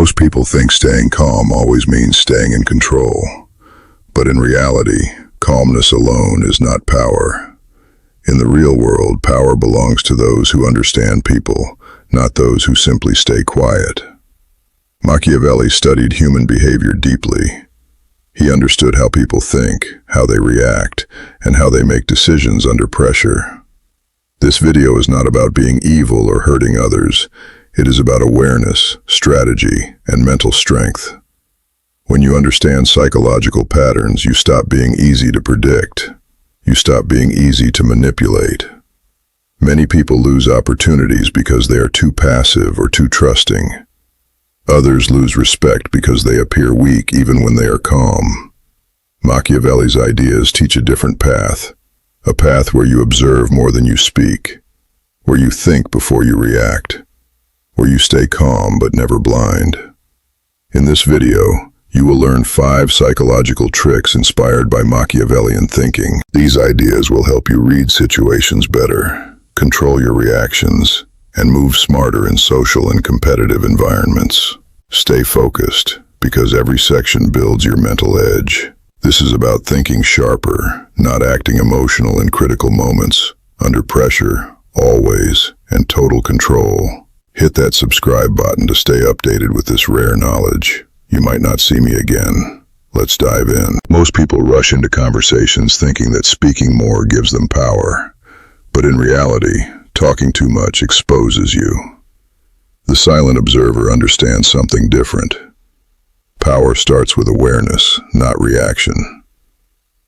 Most people think staying calm always means staying in control. But in reality, calmness alone is not power. In the real world, power belongs to those who understand people, not those who simply stay quiet. Machiavelli studied human behavior deeply. He understood how people think, how they react, and how they make decisions under pressure. This video is not about being evil or hurting others. It is about awareness, strategy, and mental strength. When you understand psychological patterns, you stop being easy to predict. You stop being easy to manipulate. Many people lose opportunities because they are too passive or too trusting. Others lose respect because they appear weak even when they are calm. Machiavelli's ideas teach a different path, a path where you observe more than you speak, where you think before you react, where you stay calm but never blind. In this video, you will learn 5 psychological tricks inspired by Machiavellian thinking. These ideas will help you read situations better, control your reactions, and move smarter in social and competitive environments. Stay focused, because every section builds your mental edge. This is about thinking sharper, not acting emotional in critical moments, under pressure, always, and total control. Hit that subscribe button to stay updated with this rare knowledge. You might not see me again. Let's dive in. Most people rush into conversations thinking that speaking more gives them power. But in reality, talking too much exposes you. The silent observer understands something different. Power starts with awareness, not reaction.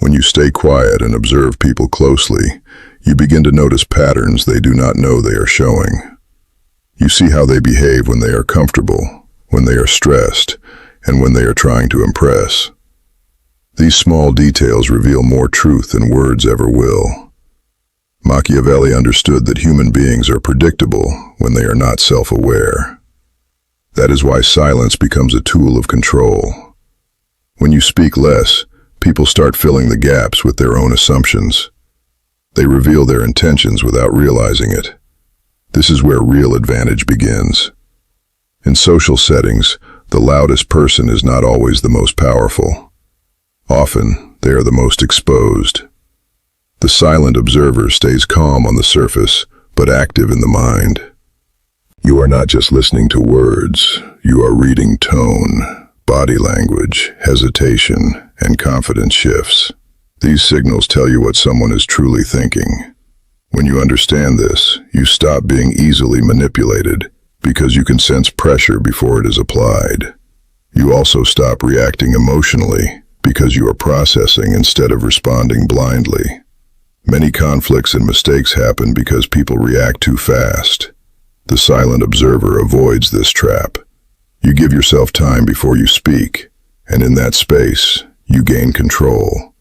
When you stay quiet and observe people closely, you begin to notice patterns they do not know they are showing. You see how they behave when they are comfortable, when they are stressed, and when they are trying to impress. These small details reveal more truth than words ever will. Machiavelli understood that human beings are predictable when they are not self-aware. That is why silence becomes a tool of control. When you speak less, people start filling the gaps with their own assumptions. They reveal their intentions without realizing it. This is where real advantage begins. In social settings, the loudest person is not always the most powerful. Often, they are the most exposed. The silent observer stays calm on the surface, but active in the mind. You are not just listening to words, you are reading tone, body language, hesitation, and confidence shifts. These signals tell you what someone is truly thinking. When you understand this, you stop being easily manipulated because you can sense pressure before it is applied. You also stop reacting emotionally because you are processing instead of responding blindly. Many conflicts and mistakes happen because people react too fast. The silent observer avoids this trap. You give yourself time before you speak, and in that space, you gain control.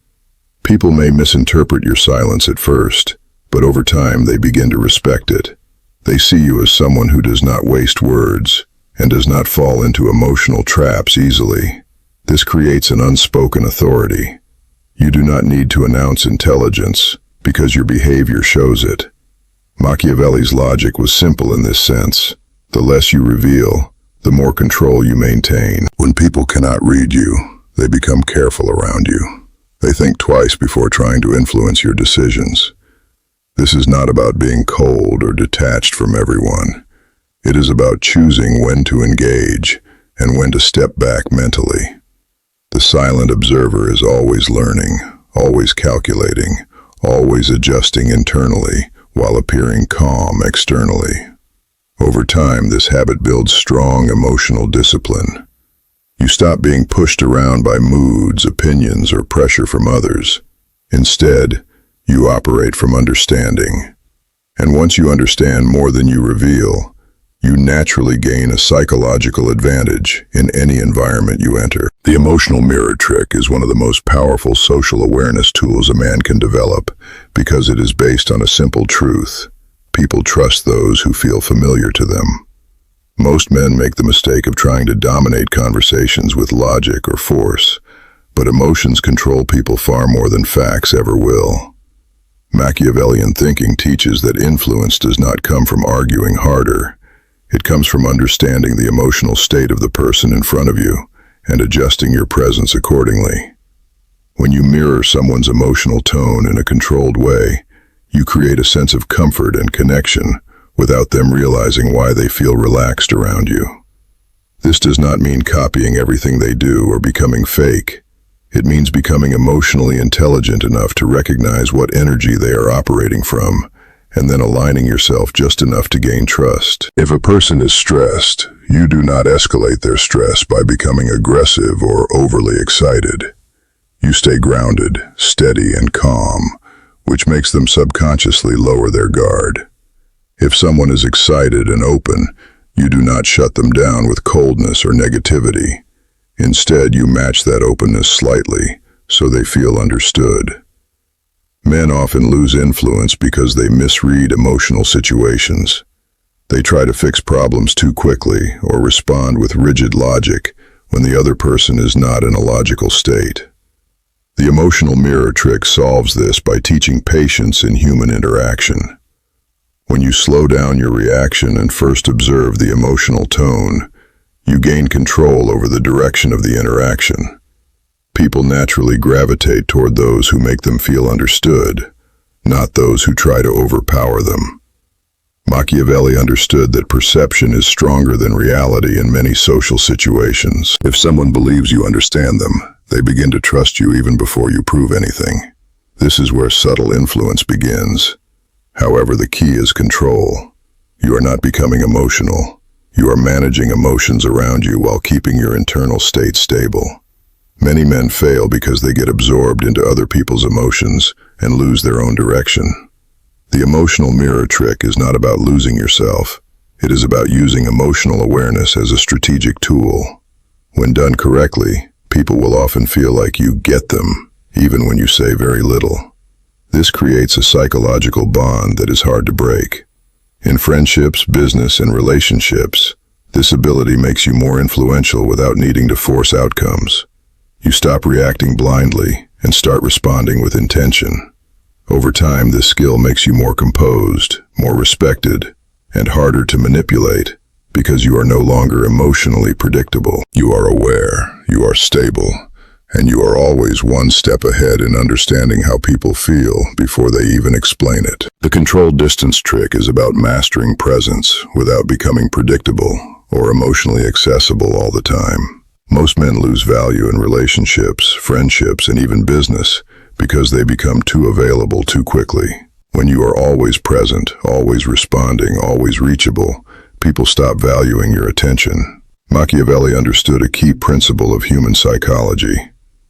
People may misinterpret your silence at first, but over time they begin to respect it. They see you as someone who does not waste words and does not fall into emotional traps easily. This creates an unspoken authority. You do not need to announce intelligence because your behavior shows it. Machiavelli's logic was simple in this sense. The less you reveal, the more control you maintain. When people cannot read you, they become careful around you. They think twice before trying to influence your decisions. This is not about being cold or detached from everyone. It is about choosing when to engage and when to step back mentally. The silent observer is always learning, always calculating, always adjusting internally while appearing calm externally. Over time, this habit builds strong emotional discipline. You stop being pushed around by moods, opinions, or pressure from others. Instead, you operate from understanding. And once you understand more than you reveal, you naturally gain a psychological advantage in any environment you enter. The emotional mirror trick is one of the most powerful social awareness tools a man can develop because it is based on a simple truth. People trust those who feel familiar to them. Most men make the mistake of trying to dominate conversations with logic or force, but emotions control people far more than facts ever will. Machiavellian thinking teaches that influence does not come from arguing harder. It comes from understanding the emotional state of the person in front of you and adjusting your presence accordingly. When you mirror someone's emotional tone in a controlled way, you create a sense of comfort and connection without them realizing why they feel relaxed around you. This does not mean copying everything they do or becoming fake. It means becoming emotionally intelligent enough to recognize what energy they are operating from, and then aligning yourself just enough to gain trust. If a person is stressed, you do not escalate their stress by becoming aggressive or overly excited. You stay grounded, steady, and calm, which makes them subconsciously lower their guard. If someone is excited and open, you do not shut them down with coldness or negativity. Instead, you match that openness slightly, so they feel understood. Men often lose influence because they misread emotional situations. They try to fix problems too quickly or respond with rigid logic when the other person is not in a logical state. The emotional mirror trick solves this by teaching patience in human interaction. When you slow down your reaction and first observe the emotional tone, you gain control over the direction of the interaction. People naturally gravitate toward those who make them feel understood, not those who try to overpower them. Machiavelli understood that perception is stronger than reality in many social situations. If someone believes you understand them, they begin to trust you even before you prove anything. This is where subtle influence begins. However, the key is control. You are not becoming emotional. You are managing emotions around you while keeping your internal state stable. Many men fail because they get absorbed into other people's emotions and lose their own direction. The emotional mirror trick is not about losing yourself. It is about using emotional awareness as a strategic tool. When done correctly, people will often feel like you get them, even when you say very little. This creates a psychological bond that is hard to break. In friendships, business, and relationships, this ability makes you more influential without needing to force outcomes. You stop reacting blindly and start responding with intention. Over time, this skill makes you more composed, more respected, and harder to manipulate because you are no longer emotionally predictable. You are aware, you are stable, and you are always one step ahead in understanding how people feel before they even explain it. The controlled distance trick is about mastering presence without becoming predictable or emotionally accessible all the time. Most men lose value in relationships, friendships, and even business because they become too available too quickly. When you are always present, always responding, always reachable, people stop valuing your attention. Machiavelli understood a key principle of human psychology.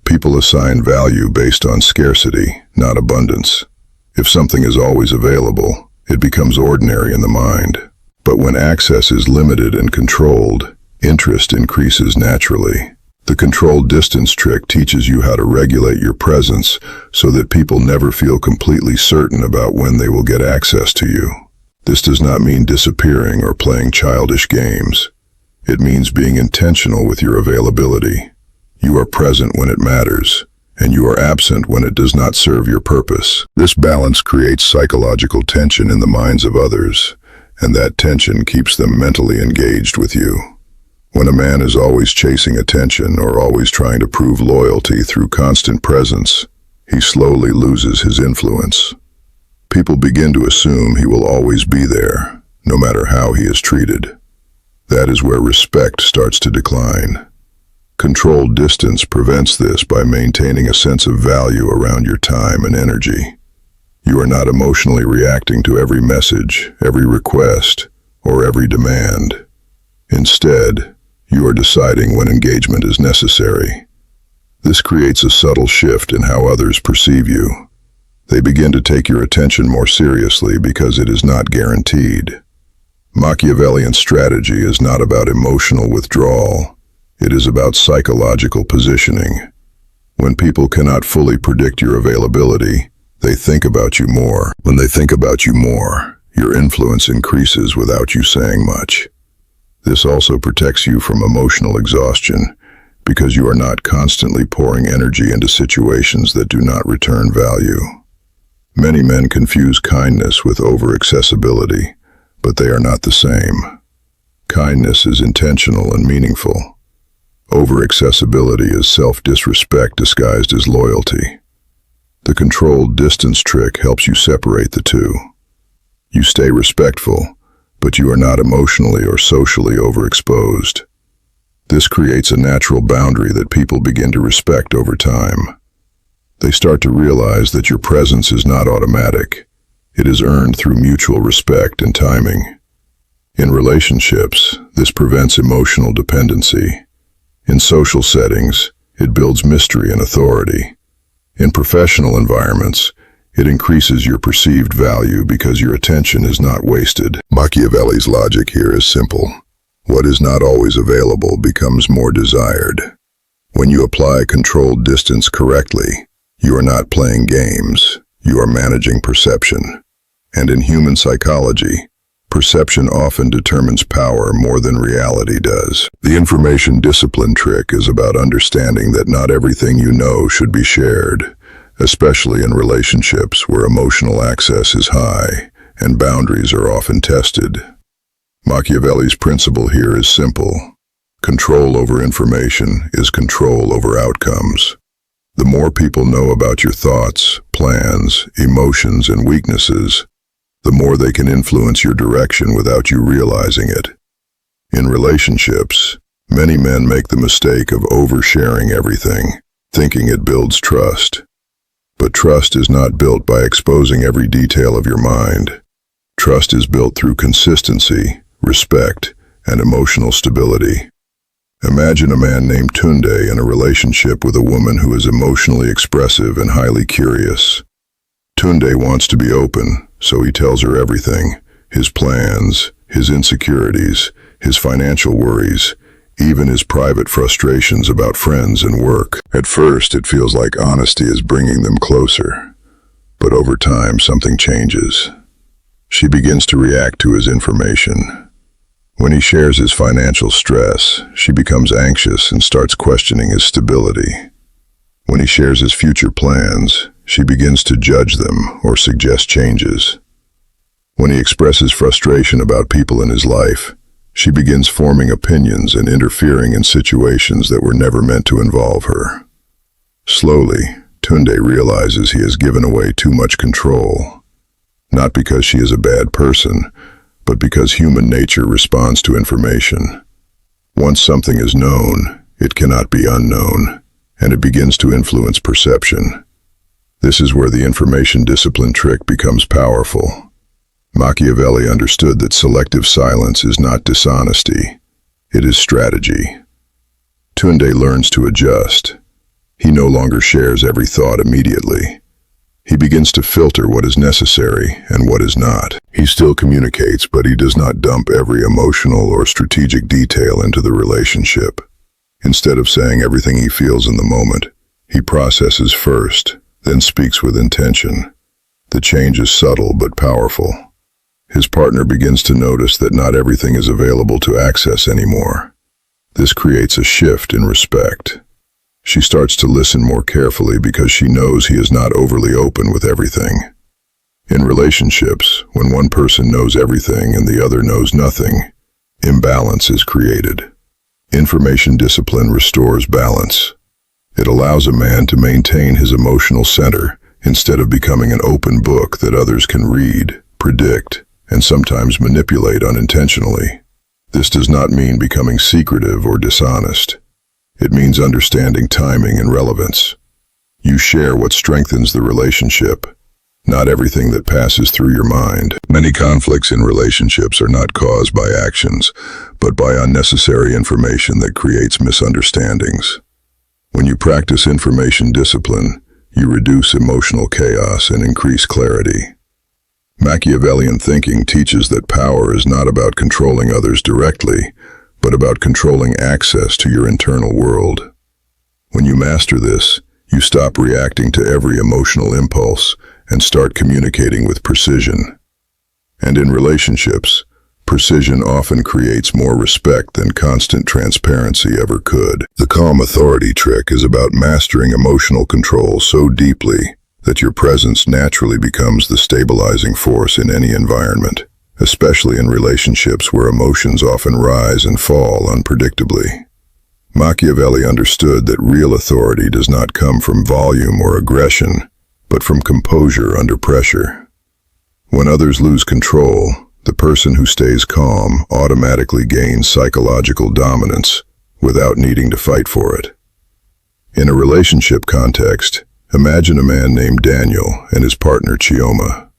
People assign value based on scarcity, not abundance. If something is always available, it becomes ordinary in the mind. But when access is limited and controlled, interest increases naturally. The controlled distance trick teaches you how to regulate your presence so that people never feel completely certain about when they will get access to you. This does not mean disappearing or playing childish games. It means being intentional with your availability. You are present when it matters, and you are absent when it does not serve your purpose. This balance creates psychological tension in the minds of others, and that tension keeps them mentally engaged with you. When a man is always chasing attention or always trying to prove loyalty through constant presence, he slowly loses his influence. People begin to assume he will always be there, no matter how he is treated. That is where respect starts to decline. Controlled distance prevents this by maintaining a sense of value around your time and energy. You are not emotionally reacting to every message, every request, or every demand. Instead, you are deciding when engagement is necessary. This creates a subtle shift in how others perceive you. They begin to take your attention more seriously because it is not guaranteed. Machiavellian strategy is not about emotional withdrawal. It is about psychological positioning. When people cannot fully predict your availability, they think about you more. When they think about you more, your influence increases without you saying much. This also protects you from emotional exhaustion because you are not constantly pouring energy into situations that do not return value. Many men confuse kindness with over-accessibility, but they are not the same. Kindness is intentional and meaningful. Over-accessibility is self-disrespect disguised as loyalty. The controlled distance trick helps you separate the two. You stay respectful, but you are not emotionally or socially overexposed. This creates a natural boundary that people begin to respect over time. They start to realize that your presence is not automatic. It is earned through mutual respect and timing. In relationships, this prevents emotional dependency. In social settings, it builds mystery and authority. In professional environments, it increases your perceived value because your attention is not wasted. Machiavelli's logic here is simple. What is not always available becomes more desired. When you apply controlled distance correctly, you are not playing games, you are managing perception. And in human psychology, perception often determines power more than reality does. The information discipline trick is about understanding that not everything you know should be shared, especially in relationships where emotional access is high and boundaries are often tested. Machiavelli's principle here is simple. Control over information is control over outcomes. The more people know about your thoughts, plans, emotions, and weaknesses, the more they can influence your direction without you realizing it. In relationships, many men make the mistake of oversharing everything, thinking it builds trust. But trust is not built by exposing every detail of your mind. Trust is built through consistency, respect, and emotional stability. Imagine a man named Tunde in a relationship with a woman who is emotionally expressive and highly curious. Tunde wants to be open, so he tells her everything, his plans, his insecurities, his financial worries, even his private frustrations about friends and work. At first, it feels like honesty is bringing them closer. But over time, something changes. She begins to react to his information. When he shares his financial stress, she becomes anxious and starts questioning his stability. When he shares his future plans, she begins to judge them or suggest changes. When he expresses frustration about people in his life, she begins forming opinions and interfering in situations that were never meant to involve her. Slowly, Tunde realizes he has given away too much control. Not because she is a bad person, but because human nature responds to information. Once something is known, it cannot be unknown, and it begins to influence perception. This is where the information discipline trick becomes powerful. Machiavelli understood that selective silence is not dishonesty, it is strategy. Tunde learns to adjust. He no longer shares every thought immediately. He begins to filter what is necessary and what is not. He still communicates, but he does not dump every emotional or strategic detail into the relationship. Instead of saying everything he feels in the moment, he processes first, then speaks with intention. The change is subtle but powerful. His partner begins to notice that not everything is available to access anymore. This creates a shift in respect. She starts to listen more carefully because she knows he is not overly open with everything. In relationships, when one person knows everything and the other knows nothing, imbalance is created. Information discipline restores balance. It allows a man to maintain his emotional center instead of becoming an open book that others can read, predict, and sometimes manipulate unintentionally. This does not mean becoming secretive or dishonest. It means understanding timing and relevance. You share what strengthens the relationship, not everything that passes through your mind. Many conflicts in relationships are not caused by actions, but by unnecessary information that creates misunderstandings. When you practice information discipline, you reduce emotional chaos and increase clarity. Machiavellian thinking teaches that power is not about controlling others directly, but about controlling access to your internal world. When you master this, you stop reacting to every emotional impulse and start communicating with precision. And in relationships, precision often creates more respect than constant transparency ever could. The calm authority trick is about mastering emotional control so deeply that your presence naturally becomes the stabilizing force in any environment. especially in relationships where emotions often rise and fall unpredictably. Machiavelli understood that real authority does not come from volume or aggression, but from composure under pressure. When others lose control, the person who stays calm automatically gains psychological dominance without needing to fight for it. In a relationship context, imagine a man named Daniel and his partner Chioma.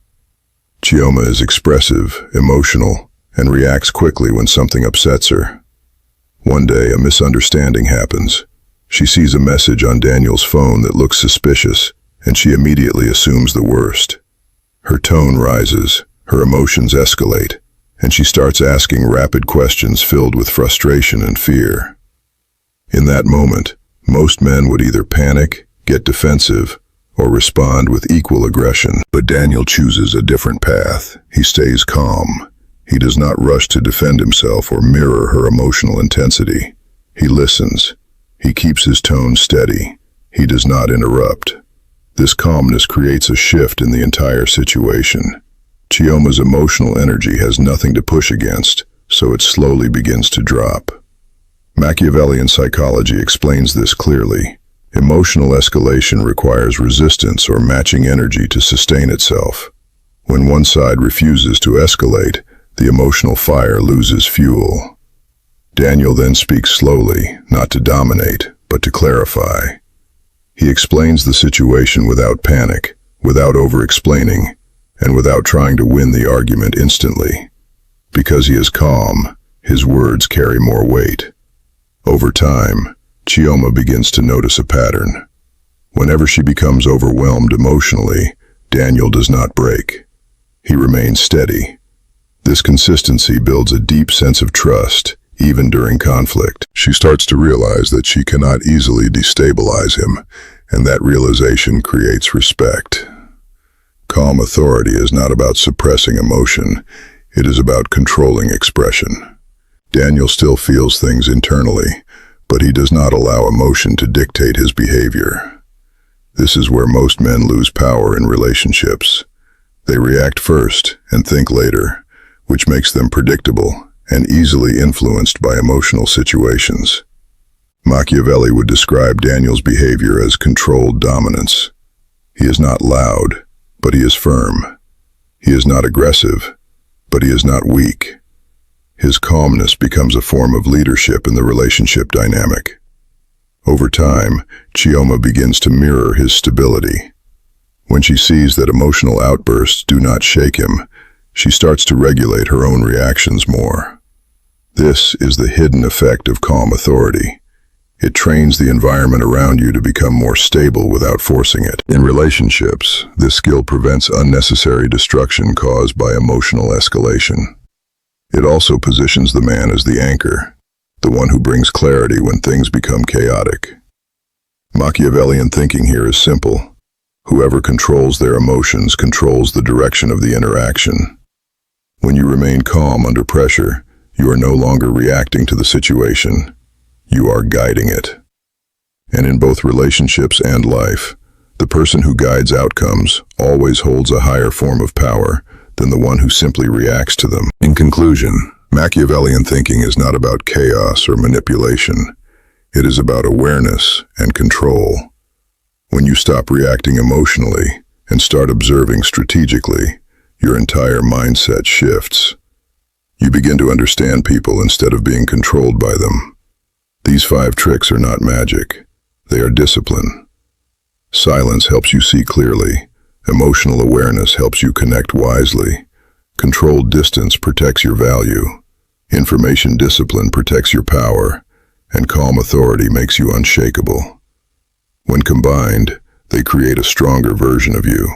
Chioma is expressive, emotional, and reacts quickly when something upsets her. One day, a misunderstanding happens. She sees a message on Daniel's phone that looks suspicious, and she immediately assumes the worst. Her tone rises, her emotions escalate, and she starts asking rapid questions filled with frustration and fear. In that moment, most men would either panic, get defensive, or respond with equal aggression. But Daniel chooses a different path. He stays calm. He does not rush to defend himself or mirror her emotional intensity. He listens. He keeps his tone steady. He does not interrupt. This calmness creates a shift in the entire situation. Chioma's emotional energy has nothing to push against, so it slowly begins to drop. Machiavellian psychology explains this clearly. Emotional escalation requires resistance or matching energy to sustain itself. When one side refuses to escalate, the emotional fire loses fuel. Daniel then speaks slowly, not to dominate, but to clarify. He explains the situation without panic, without over-explaining, and without trying to win the argument instantly. Because he is calm, his words carry more weight. Over time, Chioma begins to notice a pattern. Whenever she becomes overwhelmed emotionally, Daniel does not break. He remains steady. This consistency builds a deep sense of trust, even during conflict. She starts to realize that she cannot easily destabilize him, and that realization creates respect. Calm authority is not about suppressing emotion, it is about controlling expression. Daniel still feels things internally, but he does not allow emotion to dictate his behavior. This is where most men lose power in relationships. They react first and think later, which makes them predictable and easily influenced by emotional situations. Machiavelli would describe Daniel's behavior as controlled dominance. He is not loud, but he is firm. He is not aggressive, but he is not weak. His calmness becomes a form of leadership in the relationship dynamic. Over time, Chioma begins to mirror his stability. When she sees that emotional outbursts do not shake him, she starts to regulate her own reactions more. This is the hidden effect of calm authority. It trains the environment around you to become more stable without forcing it. In relationships, this skill prevents unnecessary destruction caused by emotional escalation. It also positions the man as the anchor, the one who brings clarity when things become chaotic. Machiavellian thinking here is simple. Whoever controls their emotions controls the direction of the interaction. When you remain calm under pressure, you are no longer reacting to the situation. You are guiding it. And in both relationships and life, the person who guides outcomes always holds a higher form of power than the one who simply reacts to them. In conclusion, Machiavellian thinking is not about chaos or manipulation. It is about awareness and control. When you stop reacting emotionally and start observing strategically, your entire mindset shifts. You begin to understand people instead of being controlled by them. These 5 tricks are not magic. They are discipline. Silence helps you see clearly. Emotional awareness helps you connect wisely. Controlled distance protects your value. Information discipline protects your power. And calm authority makes you unshakable. When combined, they create a stronger version of you.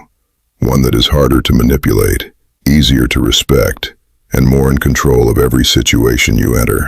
One that is harder to manipulate, easier to respect, and more in control of every situation you enter.